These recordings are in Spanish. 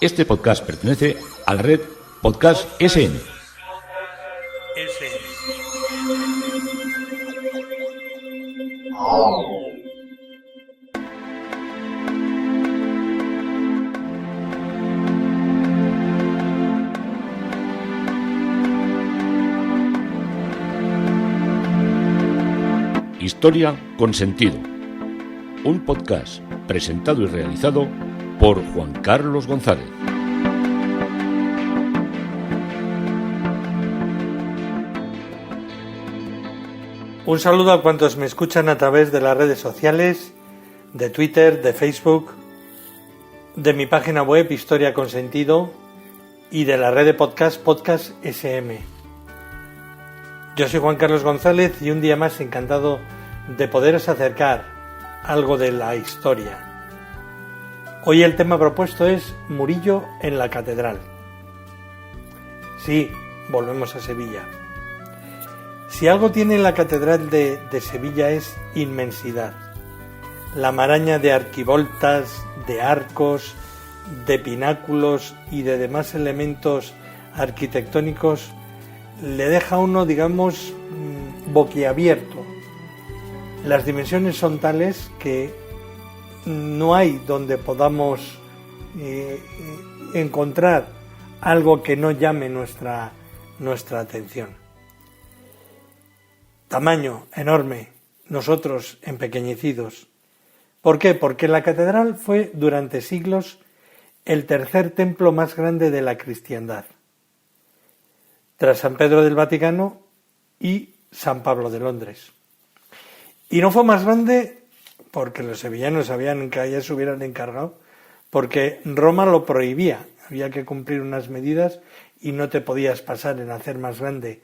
Este podcast pertenece a la red Podcast SN. Historia con sentido. Un podcast presentado y realizado por Juan Carlos González. Un saludo a cuantos me escuchan a través de las redes sociales, de Twitter, de Facebook, de mi página web Historia con Sentido y de la red de podcast SM. Yo soy Juan Carlos González y un día más encantado de poderos acercar algo de la historia. Hoy el tema propuesto es Murillo en la Catedral. Sí, volvemos a Sevilla. Si algo tiene la Catedral de Sevilla es inmensidad. La maraña de arquivoltas, de arcos, de pináculos y de demás elementos arquitectónicos le deja a uno, digamos, boquiabierto. Las dimensiones son tales que no hay donde podamos encontrar algo que no llame nuestra atención. Tamaño enorme, nosotros empequeñecidos. ¿Por qué? Porque la catedral fue durante siglos el tercer templo más grande de la cristiandad, tras San Pedro del Vaticano y San Pablo de Londres. Y no fue más grande porque los sevillanos sabían que allá se hubieran encargado, porque Roma lo prohibía, había que cumplir unas medidas y no te podías pasar en hacer más grande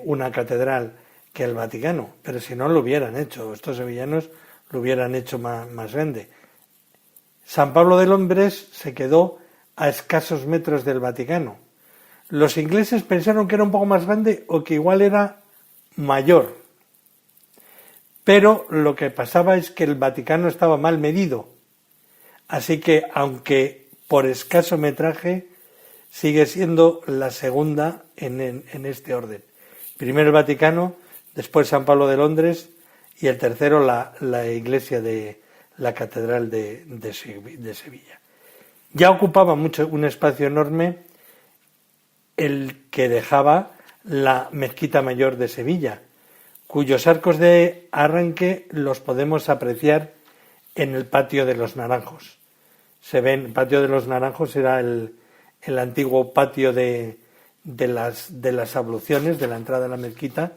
una catedral que el Vaticano, pero si no lo hubieran hecho, estos sevillanos lo hubieran hecho más grande. San Pablo de Londres se quedó a escasos metros del Vaticano. Los ingleses pensaron que era un poco más grande o que igual era mayor. Pero lo que pasaba es que el Vaticano estaba mal medido. Así que, aunque por escaso metraje, sigue siendo la segunda en este orden. Primero el Vaticano, después San Pablo de Londres y el tercero la iglesia de la Catedral de Sevilla. Ya ocupaba un espacio enorme el que dejaba la Mezquita Mayor de Sevilla, cuyos arcos de arranque los podemos apreciar en el Patio de los Naranjos. El Patio de los Naranjos era el antiguo patio de las abluciones, de la entrada a la mezquita,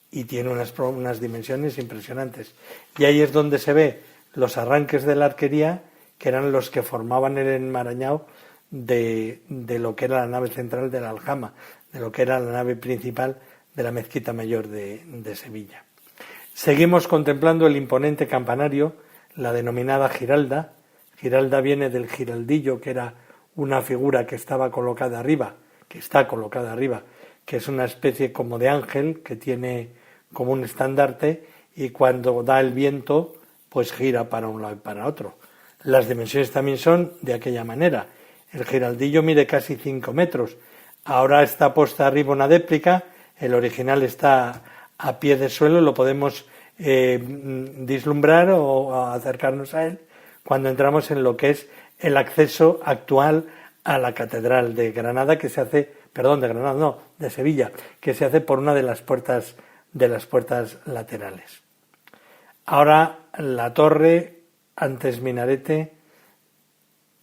y tiene unas dimensiones impresionantes. Y ahí es donde se ve los arranques de la arquería, que eran los que formaban el enmarañado de lo que era la nave central de la aljama, de lo que era la nave principal de la Mezquita Mayor de Sevilla. Seguimos contemplando el imponente campanario, la denominada giralda. Giralda viene del giraldillo, que era una figura que está colocada arriba, que es una especie como de ángel que tiene como un estandarte y cuando da el viento pues gira para un lado y para otro. Las dimensiones también son de aquella manera. El giraldillo mide casi 5 metros. Ahora está puesta arriba una déplica. El original está a pie de suelo, lo podemos vislumbrar o acercarnos a él cuando entramos en lo que es el acceso actual a la Catedral de Granada, de Sevilla, que se hace por una de las puertas laterales. Ahora la torre, antes minarete,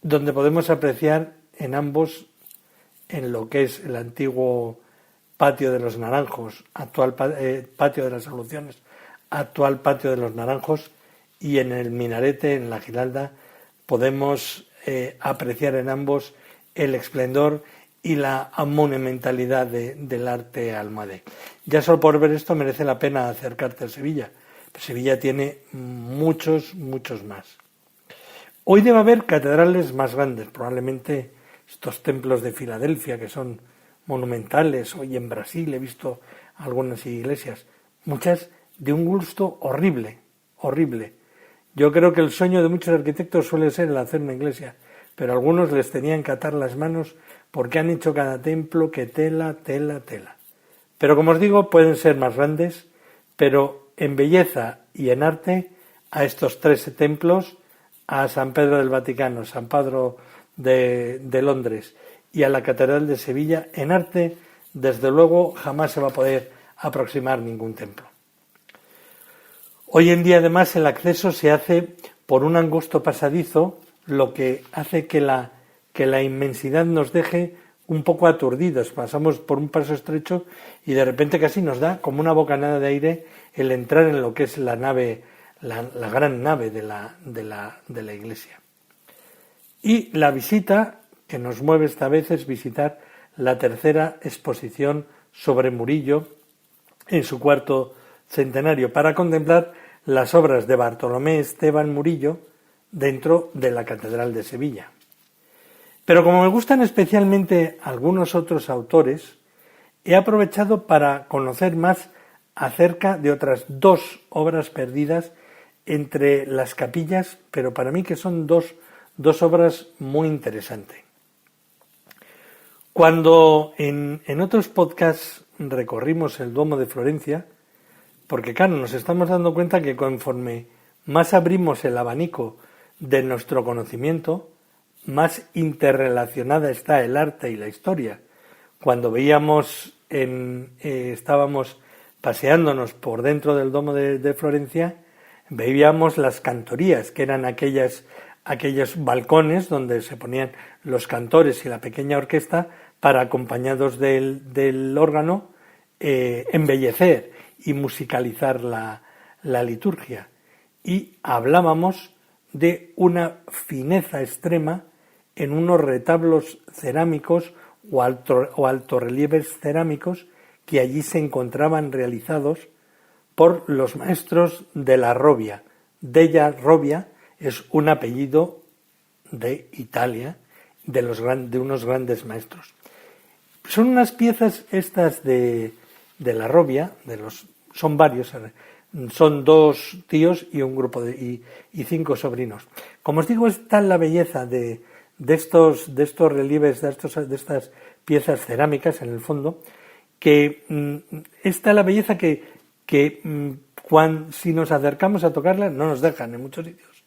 donde podemos apreciar en ambos, en lo que es el antiguo Patio de los Naranjos, actual Patio de las Abluciones, actual Patio de los Naranjos, y en el minarete, en la giralda, podemos apreciar en ambos el esplendor y la monumentalidad del arte almohade. Ya solo por ver esto merece la pena acercarte a Sevilla. Sevilla tiene muchos más. Hoy debe haber catedrales más grandes, probablemente estos templos de Filadelfia que son monumentales. Hoy en Brasil he visto algunas iglesias, muchas de un gusto horrible. Yo creo que el sueño de muchos arquitectos suele ser el hacer una iglesia pero a algunos les tenían que atar las manos porque han hecho cada templo que tela. Pero como os digo, pueden ser más grandes, pero en belleza y en arte, a estos 13 templos, a San Pedro del Vaticano, San Pedro de Londres y a la Catedral de Sevilla, en arte, desde luego, jamás se va a poder aproximar ningún templo. Hoy en día, además, el acceso se hace por un angosto pasadizo, lo que hace que la inmensidad nos deje un poco aturdidos. Pasamos por un paso estrecho y de repente casi nos da como una bocanada de aire el entrar en lo que es la nave, la gran nave de la iglesia. Y la visita que nos mueve esta vez es visitar la tercera exposición sobre Murillo en su cuarto centenario, para contemplar las obras de Bartolomé Esteban Murillo dentro de la Catedral de Sevilla. Pero como me gustan especialmente algunos otros autores, he aprovechado para conocer más acerca de otras 2 obras perdidas entre las capillas, pero para mí que son dos obras muy interesantes. Cuando en otros podcasts recorrimos el Duomo de Florencia, porque claro, nos estamos dando cuenta que conforme más abrimos el abanico de nuestro conocimiento, más interrelacionada está el arte y la historia. Cuando estábamos paseándonos por dentro del Duomo de Florencia, veíamos las cantorías, que eran aquellos balcones donde se ponían los cantores y la pequeña orquesta para, acompañados del órgano, embellecer y musicalizar la liturgia. Y hablábamos de una fineza extrema en unos retablos cerámicos o altorrelieves cerámicos que allí se encontraban realizados por los maestros de la Robbia. Della Robbia es un apellido de Italia, de unos grandes maestros. Son unas piezas estas de la Robbia, son varios, son 2 tíos y un grupo y 5 sobrinos. Como os digo, está la belleza de estos relieves, de estas piezas cerámicas en el fondo, que está la belleza que si nos acercamos a tocarla no nos dejan en muchos sitios.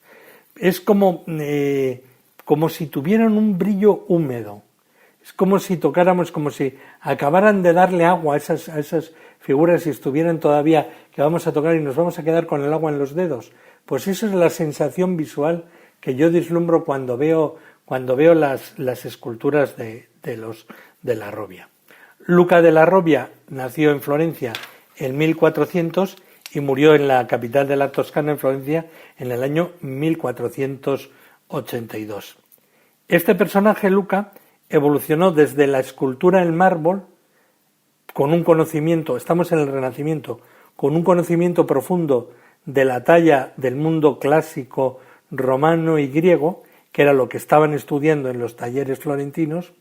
Es como si tuvieran un brillo húmedo. Es como si tocáramos, como si acabaran de darle agua a esas figuras y estuvieran todavía, que vamos a tocar y nos vamos a quedar con el agua en los dedos. Pues eso es la sensación visual que yo vislumbro cuando veo las esculturas de la Robbia. Luca de la Robbia nació en Florencia en 1400 y murió en la capital de la Toscana, en Florencia, en el año 1482. Este personaje, Luca, evolucionó desde la escultura en mármol, con un conocimiento, estamos en el Renacimiento, con un conocimiento profundo de la talla del mundo clásico romano y griego, que era lo que estaban estudiando en los talleres florentinos,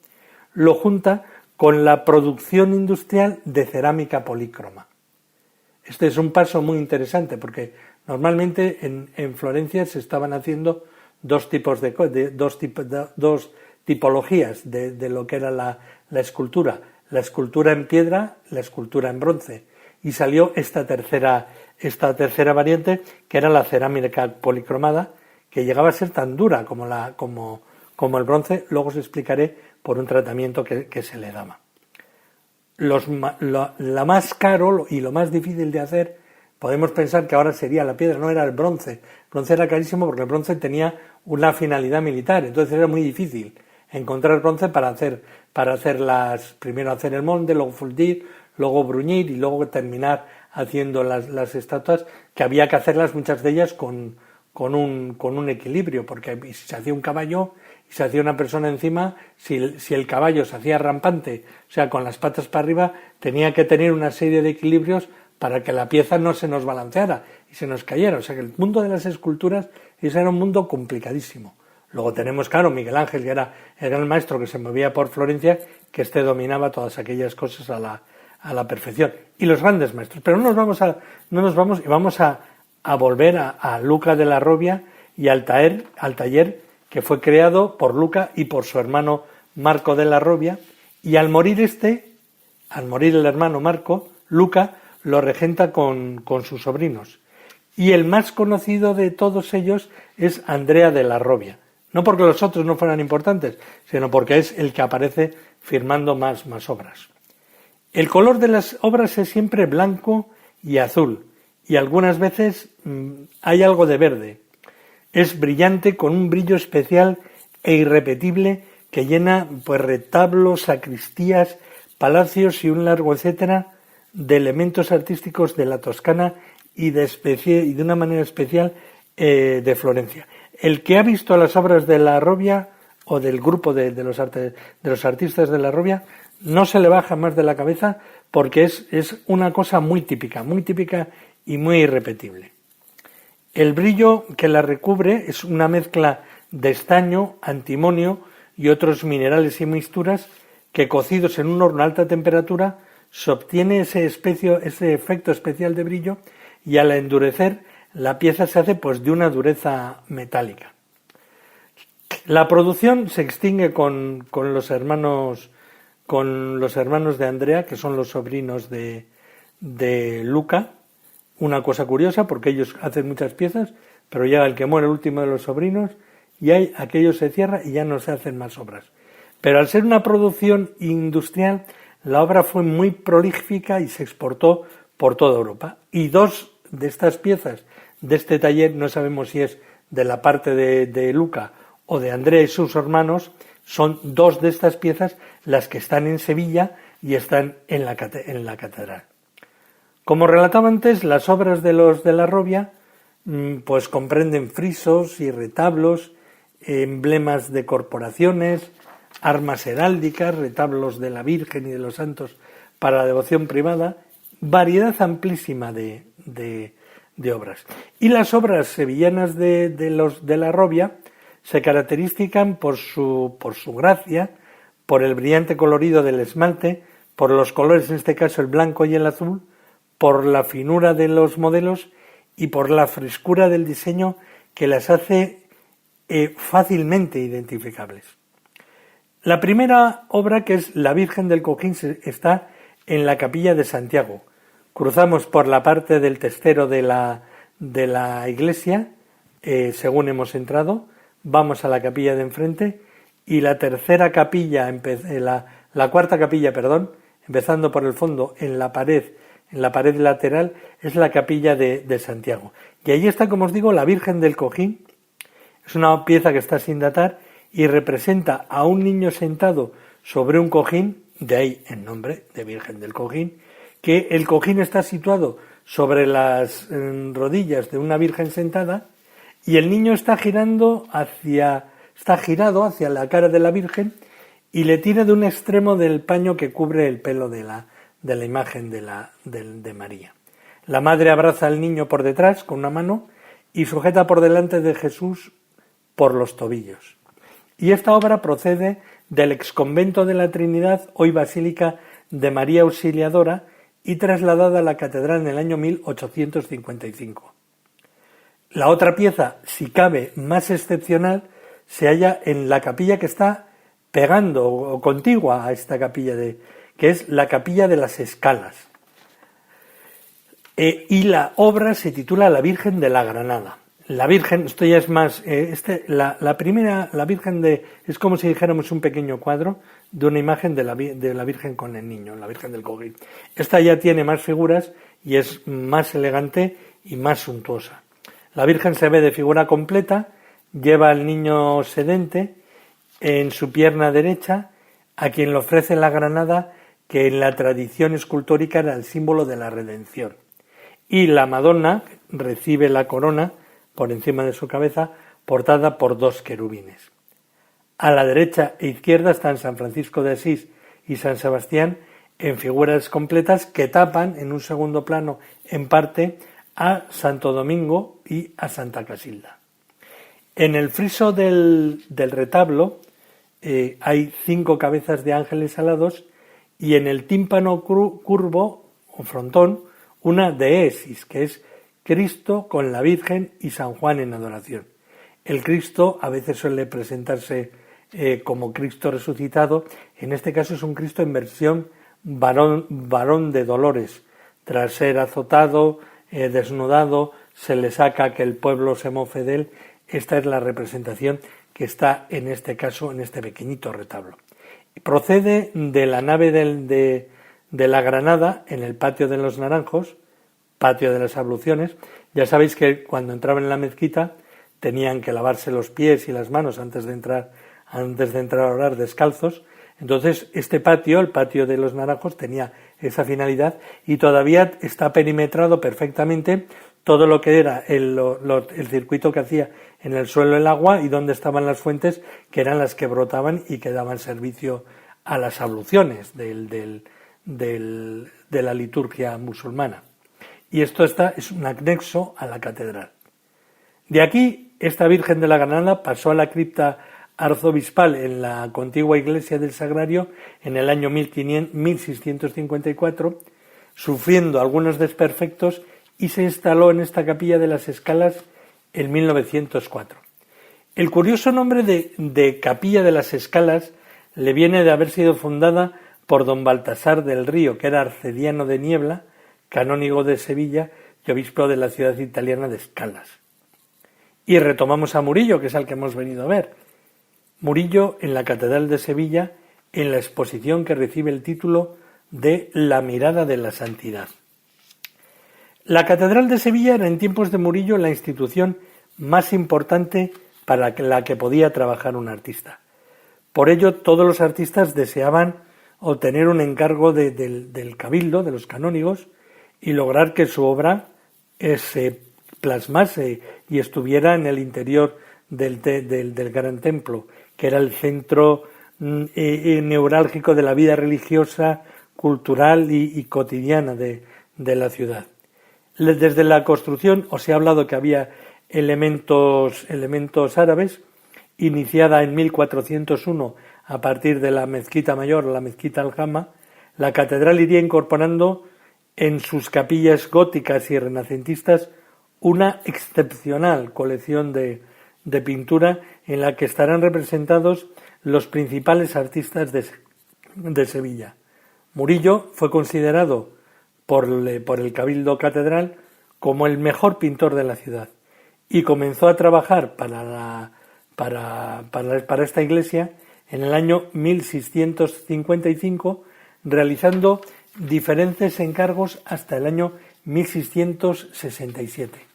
lo junta con la producción industrial de cerámica polícroma. Este es un paso muy interesante porque normalmente en Florencia se estaban haciendo dos tipologías de lo que era la escultura en piedra, la escultura en bronce, y salió esta tercera variante, que era la cerámica policromada, que llegaba a ser tan dura como el bronce. Luego os explicaré por un tratamiento que se le daba. La más caro y lo más difícil de hacer, podemos pensar que ahora sería la piedra, no, era el bronce. El bronce era carísimo porque el bronce tenía una finalidad militar, entonces era muy difícil encontrar bronce para hacer primero hacer el molde, luego fundir, luego bruñir y luego terminar haciendo las estatuas, que había que hacerlas muchas de ellas con un equilibrio, porque si se hacía un caballo y se hacía una persona encima, si el caballo se hacía rampante, o sea, con las patas para arriba, tenía que tener una serie de equilibrios para que la pieza no se nos balanceara y se nos cayera. O sea que el mundo de las esculturas ese era un mundo complicadísimo. Luego tenemos, claro, Miguel Ángel, que era el gran maestro que se movía por Florencia, que dominaba todas aquellas cosas a la perfección. Y los grandes maestros. Pero vamos a volver a Luca de la Robbia y al taller que fue creado por Luca y por su hermano Marco de la Robbia, y al morir el hermano Marco, Luca lo regenta con sus sobrinos. Y el más conocido de todos ellos es Andrea de la Robbia. No porque los otros no fueran importantes, sino porque es el que aparece firmando más obras. El color de las obras es siempre blanco y azul, y algunas veces hay algo de verde. Es brillante, con un brillo especial e irrepetible que llena retablos, sacristías, palacios y un largo etcétera de elementos artísticos de la Toscana y de una manera especial de Florencia. El que ha visto las obras de la Robbia o del grupo de los artistas de la Robbia no se le baja más de la cabeza, porque es una cosa muy típica y muy irrepetible. El brillo que la recubre es una mezcla de estaño, antimonio y otros minerales y mixturas que, cocidos en un horno a alta temperatura, se obtiene ese efecto especial de brillo, y al endurecer la pieza se hace de una dureza metálica. La producción se extingue con los hermanos de Andrea, que son los sobrinos de Luca. Una cosa curiosa, porque ellos hacen muchas piezas, pero llega el que muere, el último de los sobrinos, y aquello se cierra y ya no se hacen más obras. Pero al ser una producción industrial, la obra fue muy prolífica y se exportó por toda Europa. Y dos de estas piezas de este taller, no sabemos si es de la parte de Luca o de Andrea y sus hermanos, son dos de estas piezas las que están en Sevilla y están en la catedral. Como relataba antes, las obras de los de la Robbia comprenden frisos y retablos, emblemas de corporaciones, armas heráldicas, retablos de la Virgen y de los santos para la devoción privada, variedad amplísima de obras. Y las obras sevillanas de los de la Robbia se caracterizan por su gracia, por el brillante colorido del esmalte, por los colores, en este caso el blanco y el azul, por la finura de los modelos y por la frescura del diseño, que las hace fácilmente identificables. La primera obra, que es la Virgen del Cojín, está en la Capilla de Santiago. Cruzamos por la parte del testero de la iglesia, según hemos entrado, vamos a la capilla de enfrente, y la cuarta capilla, empezando por el fondo, en la pared lateral, es la Capilla de Santiago. Y allí está, como os digo, la Virgen del Cojín. Es una pieza que está sin datar y representa a un niño sentado sobre un cojín, de ahí el nombre de Virgen del Cojín, que el cojín está situado sobre las rodillas de una virgen sentada, y el niño está girado hacia la cara de la Virgen, y le tira de un extremo del paño que cubre el pelo de la imagen de María. La madre abraza al niño por detrás con una mano y sujeta por delante de Jesús por los tobillos. Y esta obra procede del exconvento de la Trinidad, hoy Basílica de María Auxiliadora, y trasladada a la catedral en el año 1855. La otra pieza, si cabe más excepcional, se halla en la capilla que está pegando o contigua a esta capilla, que es la Capilla de las Escalas. Y la obra se titula La Virgen de la Granada. La Virgen, esto ya es más, la primera, la Virgen es como si dijéramos un pequeño cuadro de una imagen de la Virgen con el niño, la Virgen del Cojín. Esta ya tiene más figuras y es más elegante y más suntuosa. La Virgen se ve de figura completa, lleva al niño sedente en su pierna derecha, a quien le ofrece la granada, que en la tradición escultórica era el símbolo de la redención. Y la Madonna recibe la corona por encima de su cabeza, portada por dos querubines. A la derecha e izquierda están San Francisco de Asís y San Sebastián en figuras completas que tapan en un segundo plano, en parte, a Santo Domingo y a Santa Casilda. En el friso del retablo hay 5 cabezas de ángeles alados, y en el tímpano curvo o frontón una deesis, que es Cristo con la Virgen y San Juan en adoración. El Cristo a veces suele presentarse como Cristo resucitado. En este caso es un Cristo en versión varón de dolores. Tras ser azotado, desnudado, se le saca que el pueblo se mofe de él. Esta es la representación que está en este caso, en este pequeñito retablo. Procede de la nave de la Granada, en el patio de los Naranjos, patio de las abluciones. Ya sabéis que cuando entraban en la mezquita tenían que lavarse los pies y las manos antes de entrar a orar descalzos. Entonces este patio, el patio de los Naranjos, tenía esa finalidad y todavía está perimetrado perfectamente todo lo que era el circuito que hacía en el suelo el agua y donde estaban las fuentes, que eran las que brotaban y que daban servicio a las abluciones de la liturgia musulmana. Y esto es un anexo a la catedral. De aquí, esta Virgen de la Granada pasó a la cripta arzobispal en la contigua iglesia del Sagrario en el año 1654, sufriendo algunos desperfectos, y se instaló en esta capilla de las Escalas en 1904. El curioso nombre de Capilla de las Escalas le viene de haber sido fundada por don Baltasar del Río, que era arcediano de Niebla, canónigo de Sevilla y obispo de la ciudad italiana de Escalas. Y retomamos a Murillo, que es al que hemos venido a ver. Murillo en la Catedral de Sevilla, en la exposición que recibe el título de La mirada de la santidad. La Catedral de Sevilla era en tiempos de Murillo la institución más importante para la que podía trabajar un artista. Por ello, todos los artistas deseaban obtener un encargo del cabildo, de los canónigos, y lograr que su obra se plasmase y estuviera en el interior del gran templo, que era el centro neurálgico de la vida religiosa, cultural y cotidiana de la ciudad. Desde la construcción os he hablado que había elementos árabes, iniciada en 1401 a partir de la mezquita mayor, la mezquita Al-Jama. La catedral iría incorporando en sus capillas góticas y renacentistas una excepcional colección de pintura en la que estarán representados los principales artistas de Sevilla. Murillo fue considerado por el Cabildo Catedral como el mejor pintor de la ciudad y comenzó a trabajar para esta iglesia en el año 1655, realizando diferentes encargos hasta el año 1667.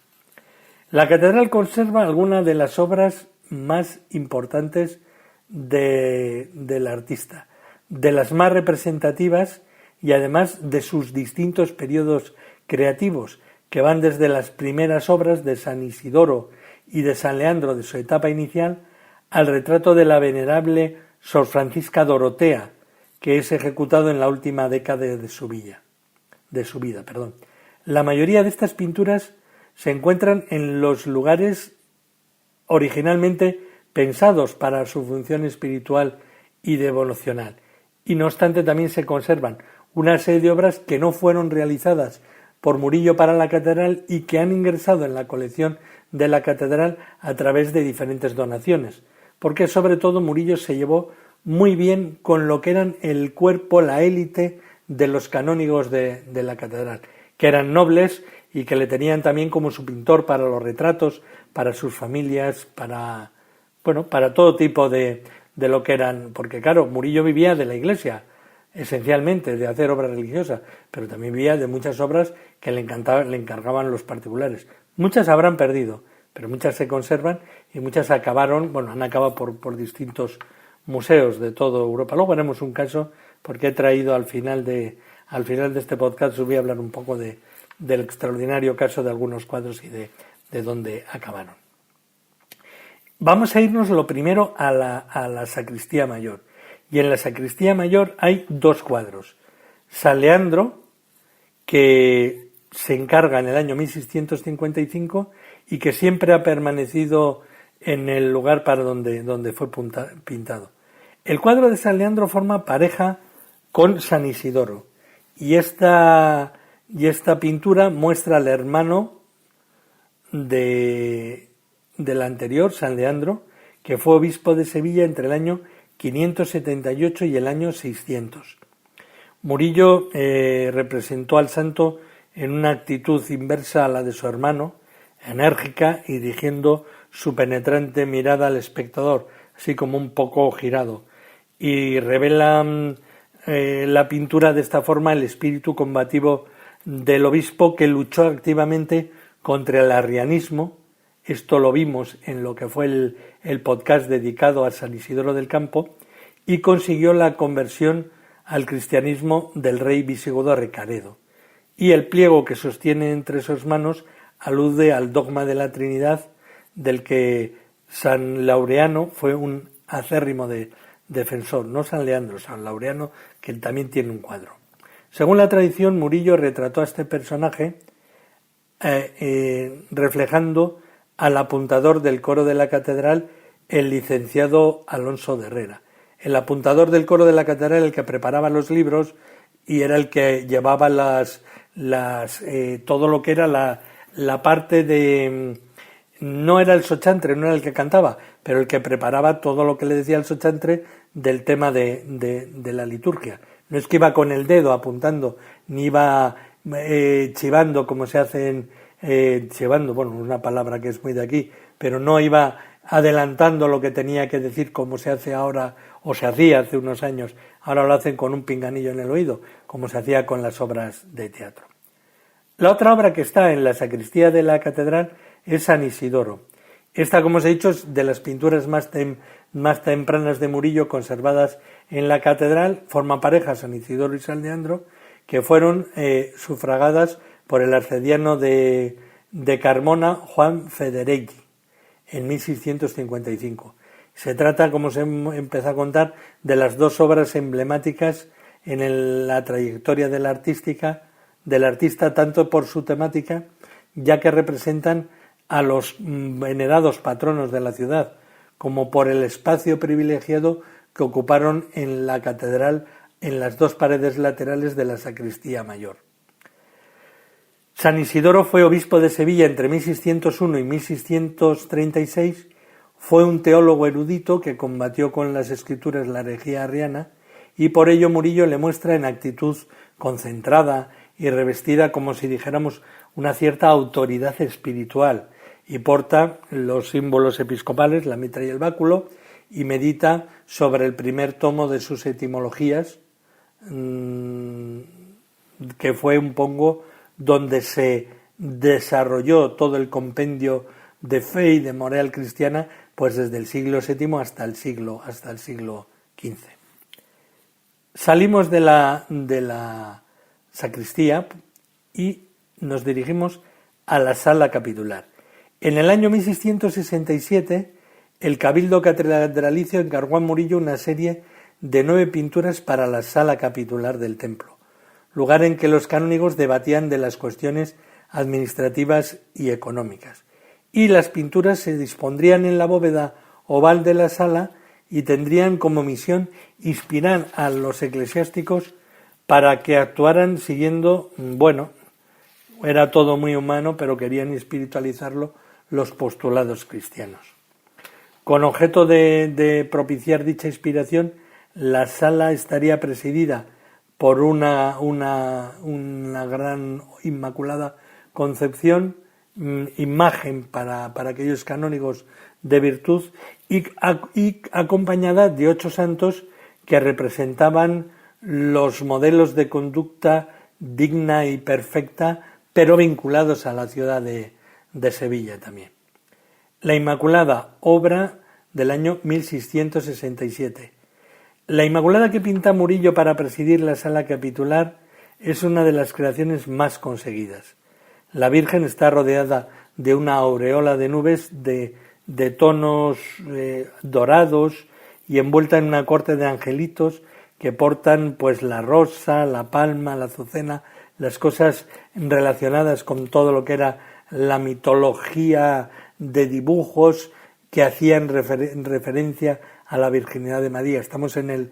La catedral conserva algunas de las obras más importantes del artista, de las más representativas y además de sus distintos periodos creativos, que van desde las primeras obras de San Isidoro y de San Leandro de su etapa inicial al retrato de la venerable Sor Francisca Dorotea, que es ejecutado en la última década de su vida. La mayoría de estas pinturas se encuentran en los lugares originalmente pensados para su función espiritual y devocional, y no obstante también se conservan una serie de obras que no fueron realizadas por Murillo para la catedral y que han ingresado en la colección de la catedral a través de diferentes donaciones, porque sobre todo Murillo se llevó muy bien con lo que eran el cuerpo, la élite de los canónigos de la catedral, que eran nobles y que le tenían también como su pintor para los retratos, para sus familias, para todo tipo de lo que eran, porque claro, Murillo vivía de la iglesia, esencialmente de hacer obra religiosa, pero también vivía de muchas obras que le encargaban los particulares. Muchas habrán perdido, pero muchas se conservan y muchas han acabado por distintos museos de toda Europa. Luego haremos un caso, porque he traído al final de este podcast, os voy a hablar un poco del extraordinario caso de algunos cuadros y de dónde acabaron. Vamos a irnos lo primero a la sacristía mayor. Y en la sacristía mayor hay dos cuadros. San Leandro, que se encarga en el año 1655 y que siempre ha permanecido en el lugar para donde fue pintado. El cuadro de San Leandro forma pareja con San Isidoro y esta pintura muestra al hermano de del anterior, San Leandro, que fue obispo de Sevilla entre el año 578 y el año 600. Murillo representó al santo en una actitud inversa a la de su hermano, enérgica y dirigiendo su penetrante mirada al espectador, así como un poco girado, y revela la pintura de esta forma el espíritu combativo del obispo, que luchó activamente contra el arrianismo. Esto lo vimos en lo que fue el podcast dedicado a San Isidoro del Campo, y consiguió la conversión al cristianismo del rey visigodo Recaredo. Y el pliego que sostiene entre sus manos alude al dogma de la Trinidad, del que San Laureano fue un acérrimo defensor, no San Leandro, San Laureano, que también tiene un cuadro. Según la tradición, Murillo retrató a este personaje reflejando al apuntador del coro de la catedral, el licenciado Alonso de Herrera. El apuntador del coro de la catedral, el que preparaba los libros y era el que llevaba todo lo que era la parte de... No era el sochantre, no era el que cantaba, pero el que preparaba todo lo que le decía el sochantre del tema de la liturgia. No es que iba con el dedo apuntando, ni iba chivando como se hace chivando, bueno, una palabra que es muy de aquí, pero no iba adelantando lo que tenía que decir como se hace ahora, o se hacía hace unos años. Ahora lo hacen con un pinganillo en el oído, como se hacía con las obras de teatro. La otra obra que está en la sacristía de la catedral es San Isidoro. Esta, como os he dicho, es de las pinturas más tempranas de Murillo conservadas en la catedral. Forma pareja San Isidoro y San Leandro, que fueron sufragadas por el arcediano de Carmona, Juan Federeggi, en 1655. Se trata, como os he empezado a contar, de las dos obras emblemáticas en la trayectoria del artista, tanto por su temática, ya que representan a los venerados patronos de la ciudad, como por el espacio privilegiado que ocuparon en la catedral en las dos paredes laterales de la sacristía mayor. San Isidoro fue obispo de Sevilla entre 1601 y 1636, fue un teólogo erudito que combatió con las escrituras la herejía arriana, y por ello Murillo le muestra en actitud concentrada y revestida como si dijéramos una cierta autoridad espiritual, y porta los símbolos episcopales, la mitra y el báculo, y medita sobre el primer tomo de sus etimologías, que fue un poco donde se desarrolló todo el compendio de fe y de moral cristiana, pues desde el siglo VII hasta el siglo XV. Salimos de la sacristía y nos dirigimos a la sala capitular. En el año 1667, el Cabildo Catedralicio encargó a Murillo una serie de 9 pinturas para la sala capitular del templo, lugar en que los canónigos debatían de las cuestiones administrativas y económicas. Y las pinturas se dispondrían en la bóveda oval de la sala y tendrían como misión inspirar a los eclesiásticos para que actuaran siguiendo, era todo muy humano, pero querían espiritualizarlo, los postulados cristianos. Con objeto de propiciar dicha inspiración, la sala estaría presidida por una gran Inmaculada Concepción, imagen para aquellos canónigos de virtud, y acompañada de 8 santos que representaban los modelos de conducta digna y perfecta, pero vinculados a la ciudad de Sevilla también. La Inmaculada, obra del año 1667. La Inmaculada que pinta Murillo para presidir la sala capitular es una de las creaciones más conseguidas. La Virgen está rodeada de una aureola de nubes de tonos dorados y envuelta en una corte de angelitos que portan pues la rosa, la palma, la azucena, las cosas relacionadas con todo lo que era la mitología de dibujos que hacían referencia a la virginidad de María. Estamos en el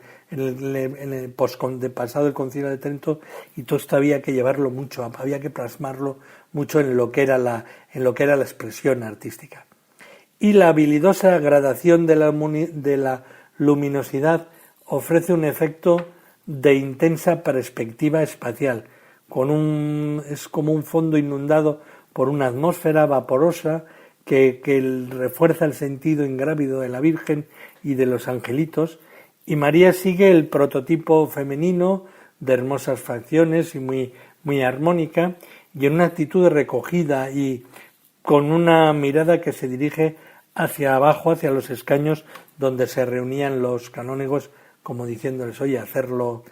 pasado el Concilio de Trento, y todo esto había que llevarlo mucho, había que plasmarlo mucho en lo que era la expresión artística. y la habilidosa gradación de la luminosidad ofrece un efecto de intensa perspectiva espacial, es como un fondo inundado por una atmósfera vaporosa que refuerza el sentido ingrávido de la Virgen y de los angelitos, y María sigue el prototipo femenino de hermosas facciones y muy armónica, y en una actitud recogida y con una mirada que se dirige hacia abajo, hacia los escaños donde se reunían los canónigos, como diciéndoles, oye, hacerlo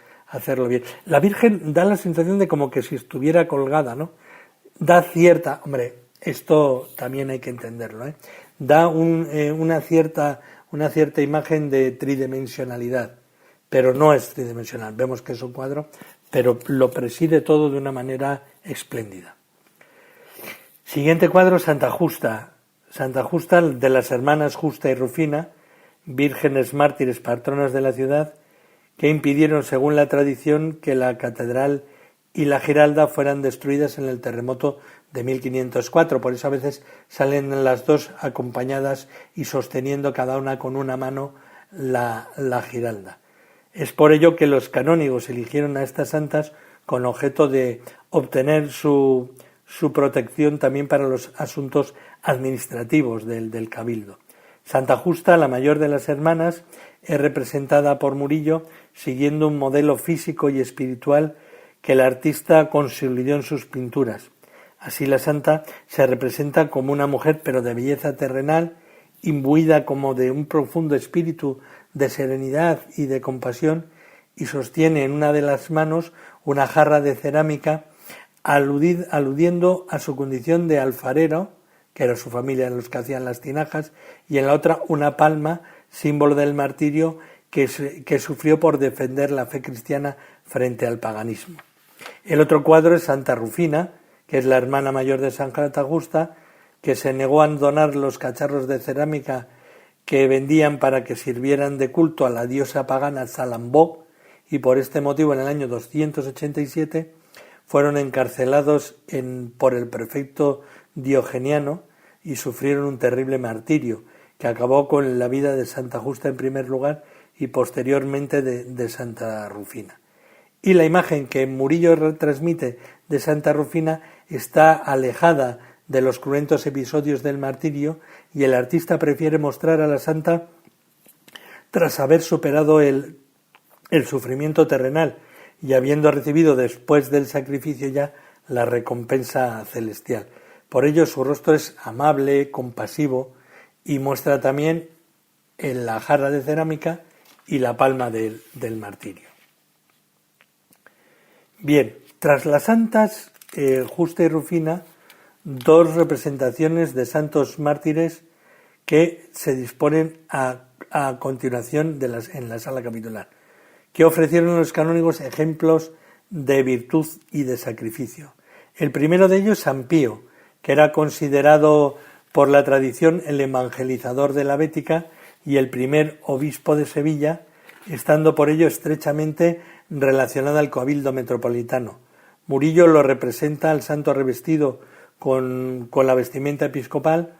bien. La Virgen da la sensación de como que si estuviera colgada, ¿no? Da cierta, hombre, esto también hay que entenderlo, ¿eh? Da una cierta imagen de tridimensionalidad, pero no es tridimensional. Vemos que es un cuadro, pero lo preside todo de una manera espléndida. Siguiente cuadro, Santa Justa. Santa Justa, de las hermanas Justa y Rufina, vírgenes mártires patronas de la ciudad, que impidieron, según la tradición, que la catedral y la Giralda fueran destruidas en el terremoto de 1504. Por eso a veces salen las dos acompañadas y sosteniendo cada una con una mano la Giralda. Es por ello que los canónigos eligieron a estas santas con objeto de obtener su protección también para los asuntos administrativos del cabildo. Santa Justa, la mayor de las hermanas, es representada por Murillo siguiendo un modelo físico y espiritual que el artista consolidó en sus pinturas. Así la santa se representa como una mujer, pero de belleza terrenal, imbuida como de un profundo espíritu de serenidad y de compasión, y sostiene en una de las manos una jarra de cerámica, aludiendo a su condición de alfarero, que era su familia los que hacían las tinajas, y en la otra una palma, símbolo del martirio que sufrió por defender la fe cristiana frente al paganismo. El otro cuadro es Santa Rufina, que es la hermana mayor de Santa Justa, que se negó a donar los cacharros de cerámica que vendían para que sirvieran de culto a la diosa pagana Salambó, y por este motivo en el año 287 fueron encarcelados por el prefecto Diogeniano y sufrieron un terrible martirio que acabó con la vida de Santa Justa en primer lugar y posteriormente de Santa Rufina. Y la imagen que Murillo retransmite de Santa Rufina está alejada de los cruentos episodios del martirio, y el artista prefiere mostrar a la santa tras haber superado el sufrimiento terrenal y habiendo recibido después del sacrificio ya la recompensa celestial. Por ello su rostro es amable, compasivo, y muestra también en la jarra de cerámica y la palma del martirio. Bien, tras las santas Justa y Rufina, dos representaciones de santos mártires que se disponen a continuación en la sala capitular, que ofrecieron los canónigos ejemplos de virtud y de sacrificio. El primero de ellos, San Pío, que era considerado por la tradición el evangelizador de la Bética y el primer obispo de Sevilla, estando por ello estrechamente relacionado al cabildo metropolitano. Murillo lo representa al santo revestido con la vestimenta episcopal,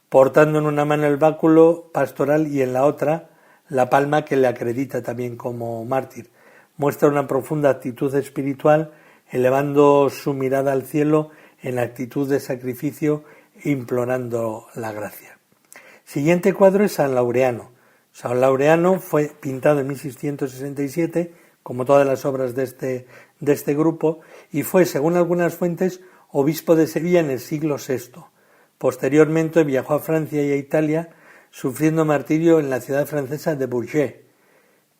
portando en una mano el báculo pastoral y en la otra la palma que le acredita también como mártir. Muestra una profunda actitud espiritual, elevando su mirada al cielo en actitud de sacrificio e implorando la gracia. Siguiente cuadro es San Laureano. San Laureano fue pintado en 1667, como todas las obras de este grupo, y fue, según algunas fuentes, obispo de Sevilla en el siglo VI. Posteriormente viajó a Francia y a Italia, sufriendo martirio en la ciudad francesa de Bourges,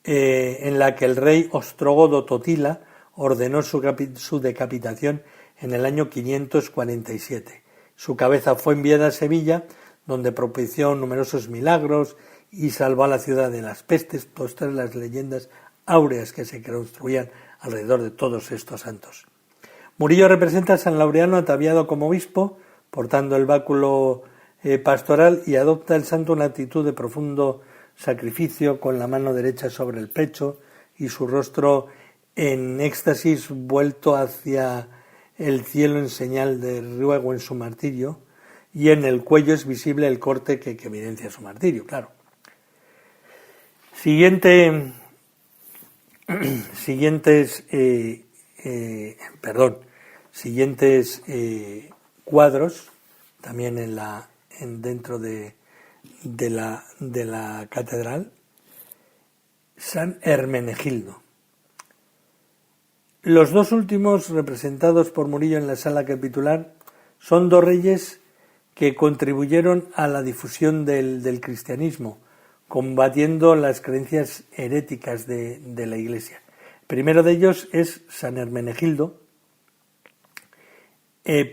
en la que el rey ostrogodo Totila ordenó su decapitación en el año 547. Su cabeza fue enviada a Sevilla, donde propició numerosos milagros y salvó a la ciudad de las pestes. Todas estas las leyendas áureas que se construían alrededor de todos estos santos. Murillo representa a San Laureano ataviado como obispo, portando el báculo pastoral, y adopta el santo una actitud de profundo sacrificio, con la mano derecha sobre el pecho y su rostro en éxtasis vuelto hacia el cielo en señal de ruego en su martirio, y en el cuello es visible el corte que evidencia su martirio, claro. Siguientes cuadros, también dentro de la catedral. San Hermenegildo. Los dos últimos representados por Murillo en la sala capitular son dos reyes que contribuyeron a la difusión del cristianismo, combatiendo las creencias heréticas de la Iglesia. El primero de ellos es San Hermenegildo,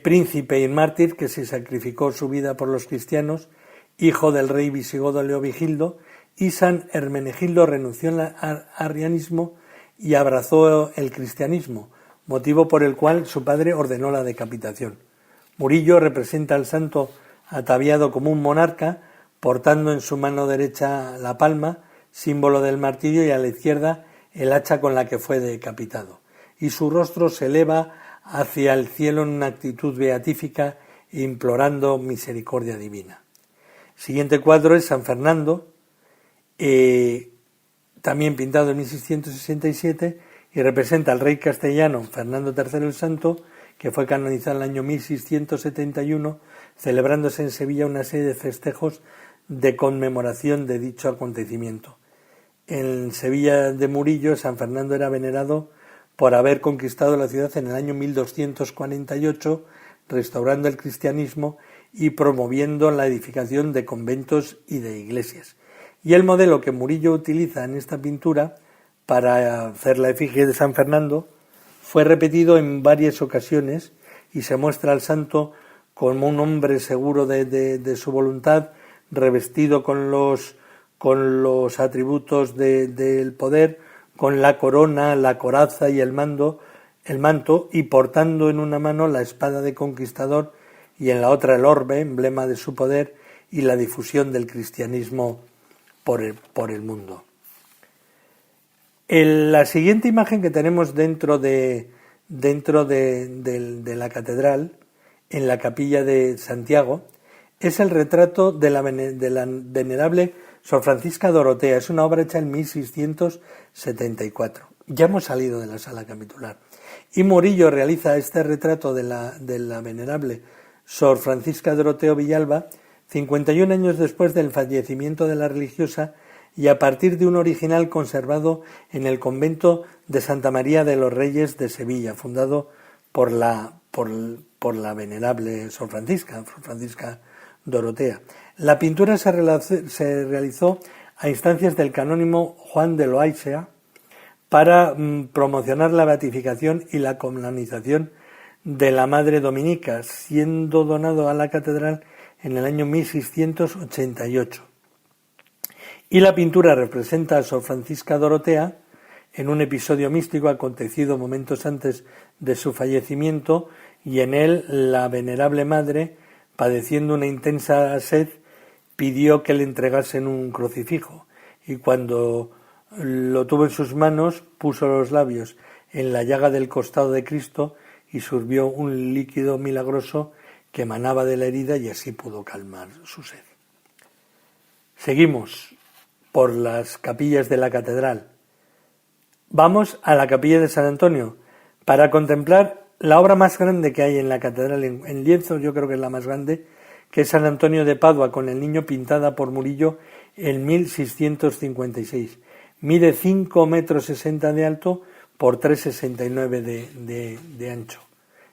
príncipe y mártir que se sacrificó su vida por los cristianos, hijo del rey visigodo Leovigildo, y San Hermenegildo renunció al arrianismo y abrazó el cristianismo, motivo por el cual su padre ordenó la decapitación. Murillo representa al santo ataviado como un monarca, portando en su mano derecha la palma, símbolo del martirio, y a la izquierda el hacha con la que fue decapitado. Y su rostro se eleva hacia el cielo en una actitud beatífica, implorando misericordia divina. El siguiente cuadro es San Fernando, también pintado en 1667, y representa al rey castellano Fernando III el Santo, que fue canonizado en el año 1671, celebrándose en Sevilla una serie de festejos de conmemoración de dicho acontecimiento. En Sevilla de Murillo, San Fernando era venerado por haber conquistado la ciudad en el año 1248, restaurando el cristianismo y promoviendo la edificación de conventos y de iglesias. Y el modelo que Murillo utiliza en esta pintura para hacer la efigie de San Fernando fue repetido en varias ocasiones y se muestra al santo como un hombre seguro de su voluntad, revestido con los atributos del poder, con la corona, la coraza y el manto, y portando en una mano la espada de conquistador y en la otra el orbe, emblema de su poder y la difusión del cristianismo por el mundo. La siguiente imagen que tenemos dentro de la catedral, en la capilla de Santiago, es el retrato de la venerable Sor Francisca Dorotea. Es una obra hecha en 1674. Ya hemos salido de la sala capitular. Y Murillo realiza este retrato de la venerable Sor Francisca Doroteo Villalba 51 años después del fallecimiento de la religiosa y a partir de un original conservado en el convento de Santa María de los Reyes de Sevilla, fundado por la venerable Sor Francisca Dorotea. La pintura se realizó a instancias del canónigo Juan de Loaysa para promocionar la beatificación y la canonización de la Madre Dominica, siendo donado a la catedral en el año 1688. Y la pintura representa a Sor Francisca Dorotea en un episodio místico acontecido momentos antes de su fallecimiento, y en él la venerable madre, padeciendo una intensa sed, pidió que le entregasen un crucifijo, y cuando lo tuvo en sus manos puso los labios en la llaga del costado de Cristo y surbió un líquido milagroso que emanaba de la herida, y así pudo calmar su sed. Seguimos por las capillas de la catedral. Vamos a la capilla de San Antonio para contemplar la obra más grande que hay en la catedral, en lienzo. Yo creo que es la más grande, que es San Antonio de Padua con el Niño, pintada por Murillo en 1656. Mide 5,60 metros de alto por 3,69 de ancho.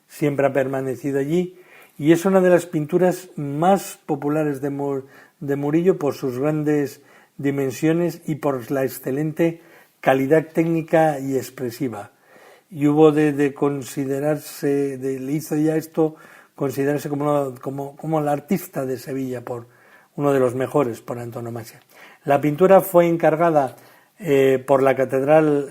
Siempre ha permanecido allí y es una de las pinturas más populares de Murillo por sus grandes dimensiones y por la excelente calidad técnica y expresiva. Y hubo de considerarse, le hizo ya esto considerarse como el artista de Sevilla, por uno de los mejores por antonomasia. La pintura fue encargada por la catedral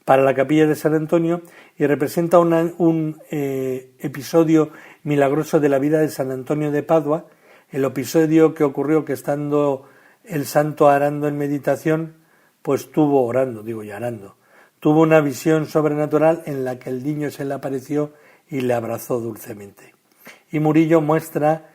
para la capilla de San Antonio y representa un episodio milagroso de la vida de San Antonio de Padua, el episodio que ocurrió que estando el santo arando en meditación, pues tuvo una visión sobrenatural en la que el niño se le apareció y le abrazó dulcemente. y Murillo muestra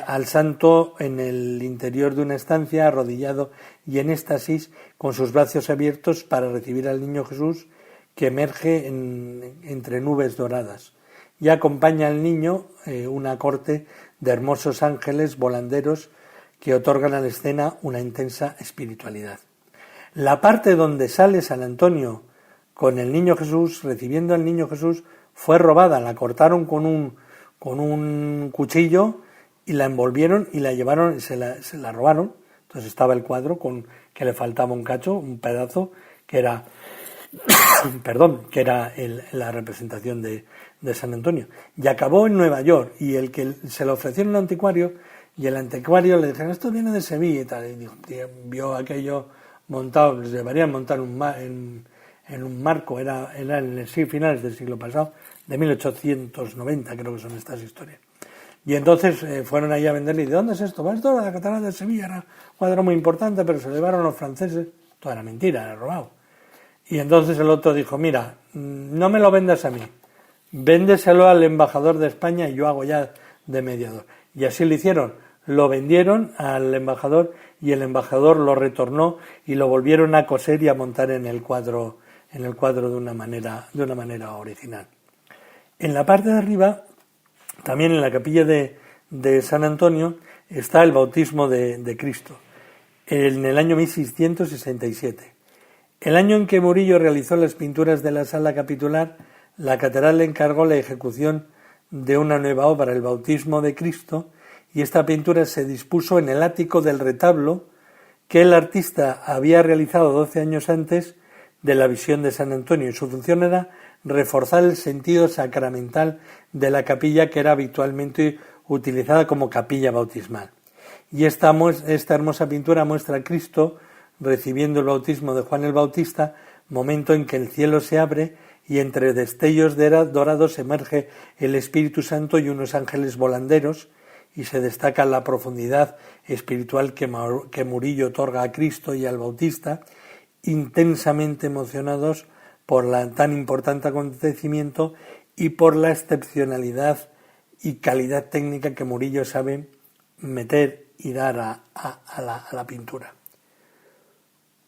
al santo en el interior de una estancia, arrodillado y en éxtasis, con sus brazos abiertos para recibir al niño Jesús que emerge entre nubes doradas. Y acompaña al niño una corte de hermosos ángeles volanderos que otorgan a la escena una intensa espiritualidad. La parte donde sale San Antonio con el niño Jesús, recibiendo al niño Jesús, fue robada, la cortaron con un cuchillo y la envolvieron y la llevaron, se la robaron. Entonces estaba el cuadro con que le faltaba un cacho, un pedazo, que era la representación de San Antonio. Y acabó en Nueva York, y el que se lo ofrecieron al anticuario, y el anticuario le dijeron, esto viene de Sevilla y tal, y dijo, vio aquello montado, les deberían montar en un marco, era en el finales del siglo pasado, de 1890 creo que son estas historias. Y entonces fueron allí a venderle, y ¿de dónde es esto? Pues esto era la Catedral de Sevilla, era un cuadro muy importante, pero se lo llevaron los franceses, todo era mentira, era robado. Y entonces el otro dijo, mira, no me lo vendas a mí, véndeselo al embajador de España y yo hago ya de mediador. Y así lo hicieron, lo vendieron al embajador y el embajador lo retornó y lo volvieron a coser y a montar en el cuadro de una manera original. En la parte de arriba, también en la capilla de San Antonio, está el bautismo de Cristo, en el año 1667. El año en que Murillo realizó las pinturas de la sala capitular, la catedral le encargó la ejecución de una nueva obra, el bautismo de Cristo, y esta pintura se dispuso en el ático del retablo que el artista había realizado 12 años antes de la visión de San Antonio, y su función era reforzar el sentido sacramental de la capilla, que era habitualmente utilizada como capilla bautismal. Y esta hermosa pintura muestra a Cristo recibiendo el bautismo de Juan el Bautista, momento en que el cielo se abre y entre destellos dorados emerge el Espíritu Santo y unos ángeles volanderos, y se destaca la profundidad espiritual que Murillo otorga a Cristo y al Bautista, intensamente emocionados por la tan importante acontecimiento y por la excepcionalidad y calidad técnica que Murillo sabe meter y dar a la pintura.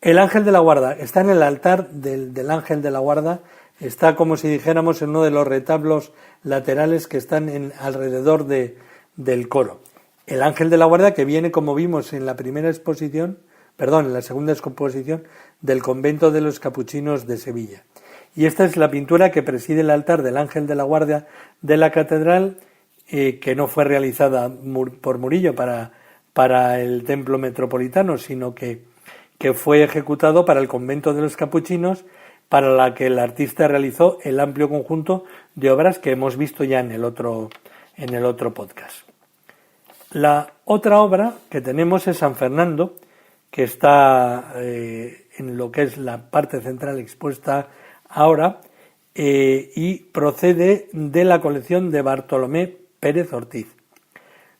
El ángel de la guarda está en el altar del ángel de la guarda, está como si dijéramos en uno de los retablos laterales que están alrededor del coro. El ángel de la guarda, que viene, como vimos en la segunda exposición del convento de los capuchinos de Sevilla. Y esta es la pintura que preside el altar del ángel de la guardia de la catedral, que no fue realizada por Murillo para el templo metropolitano, sino que fue ejecutado para el convento de los capuchinos, para la que el artista realizó el amplio conjunto de obras que hemos visto ya en el otro podcast. La otra obra que tenemos es San Fernando, que está en lo que es la parte central expuesta ahora, y procede de la colección de Bartolomé Pérez Ortiz.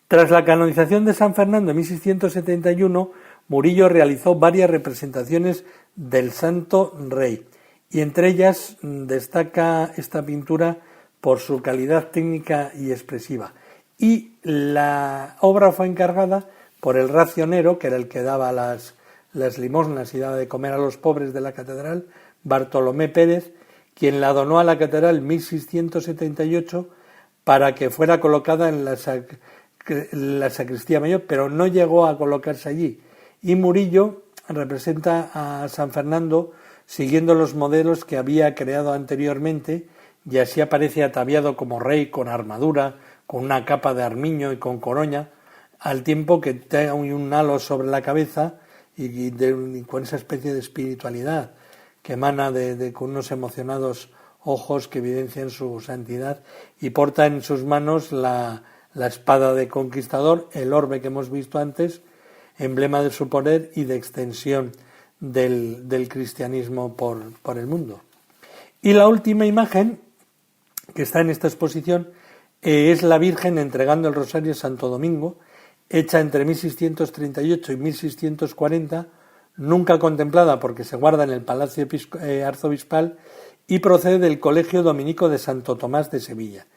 Tras la canonización de San Fernando en 1671, Murillo realizó varias representaciones del Santo Rey, y entre ellas destaca esta pintura por su calidad técnica y expresiva. Y la obra fue encargada por el racionero, que era el que daba las limosnas y daba de comer a los pobres de la catedral, Bartolomé Pérez, quien la donó a la catedral en 1678 para que fuera colocada en la sacristía mayor, pero no llegó a colocarse allí. Y Murillo representa a San Fernando siguiendo los modelos que había creado anteriormente, y así aparece ataviado como rey, con armadura, con una capa de armiño y con coroña, al tiempo que tiene un halo sobre la cabeza y con esa especie de espiritualidad que emana con unos emocionados ojos que evidencian su santidad, y porta en sus manos la espada de conquistador, el orbe que hemos visto antes, emblema de su poder y de extensión del cristianismo por el mundo. Y la última imagen que está en esta exposición es la Virgen entregando el rosario a Santo Domingo, hecha entre 1638 y 1640, nunca contemplada porque se guarda en el Palacio Arzobispal, y procede del Colegio Dominico de Santo Tomás de Sevilla.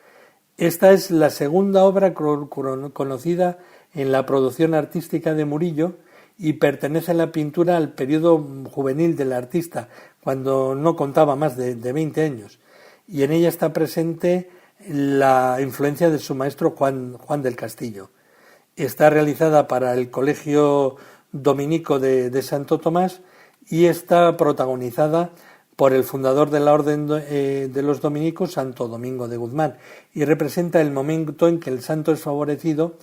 Esta es la segunda obra conocida en la producción artística de Murillo y pertenece la pintura al periodo juvenil del artista, cuando no contaba más de 20 años. Y en ella está presente la influencia de su maestro Juan del Castillo. Está realizada para el Colegio Dominico de Santo Tomás y está protagonizada por el fundador de la Orden de los Dominicos, Santo Domingo de Guzmán, y representa el momento en que el santo es favorecido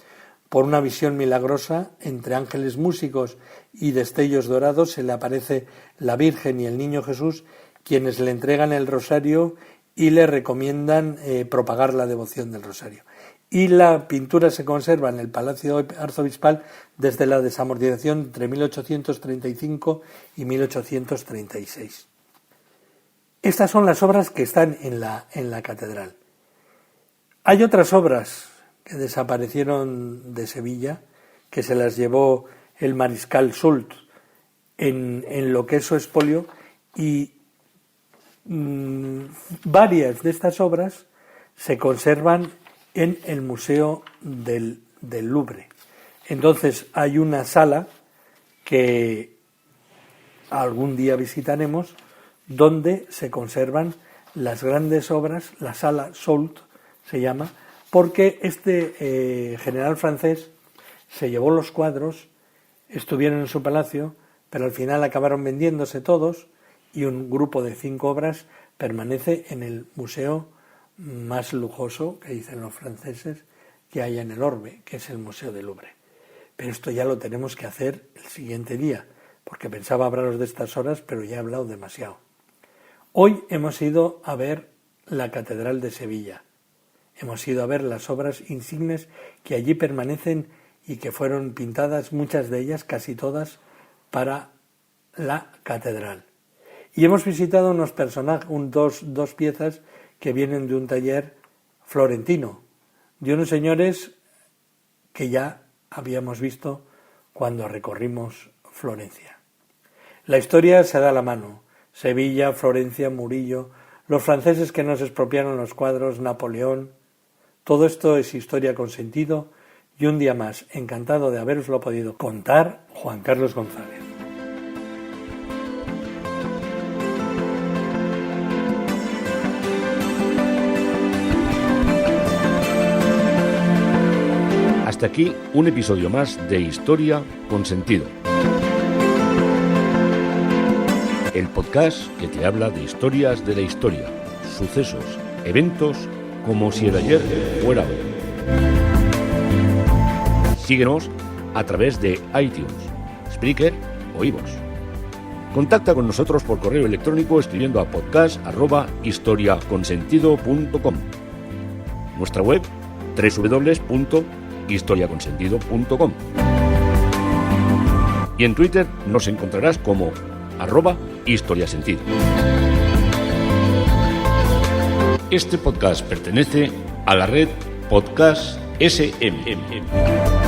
por una visión milagrosa. Entre ángeles músicos y destellos dorados se le aparece la Virgen y el Niño Jesús, quienes le entregan el rosario y le recomiendan propagar la devoción del rosario. Y la pintura se conserva en el Palacio Arzobispal desde la desamortización entre 1835 y 1836. Estas son las obras que están en la catedral. Hay otras obras que desaparecieron de Sevilla, que se las llevó el mariscal Soult en lo que es su expolio, y varias de estas obras se conservan en el Museo del Louvre. Entonces hay una sala que algún día visitaremos, donde se conservan las grandes obras. La sala Soult se llama, porque este general francés se llevó los cuadros, estuvieron en su palacio, pero al final acabaron vendiéndose todos, y un grupo de 5 obras permanece en el museo más lujoso, que dicen los franceses, que hay en el orbe, que es el Museo del Louvre. Pero esto ya lo tenemos que hacer el siguiente día, porque pensaba hablaros de estas horas, pero ya he hablado demasiado. Hoy hemos ido a ver la Catedral de Sevilla. Hemos ido a ver las obras insignes que allí permanecen y que fueron pintadas, muchas de ellas, casi todas, para la catedral. Y hemos visitado unos personajes, dos piezas que vienen de un taller florentino, de unos señores que ya habíamos visto cuando recorrimos Florencia. La historia se da a la mano. Sevilla, Florencia, Murillo, los franceses que nos expropiaron los cuadros, Napoleón. Todo esto es historia con sentido, y un día más, encantado de haberoslo podido contar, Juan Carlos González. Hasta aquí un episodio más de Historia con Sentido. El podcast que te habla de historias de la historia, sucesos, eventos, como si el ayer fuera hoy. Síguenos a través de iTunes, Spreaker o iVoox. Contacta con nosotros por correo electrónico escribiendo a podcast@historiaconsentido.com. Nuestra web, www.historiaconsentido.com. Y en Twitter nos encontrarás como @historiasentido. Este podcast pertenece a la red Podcast SMM.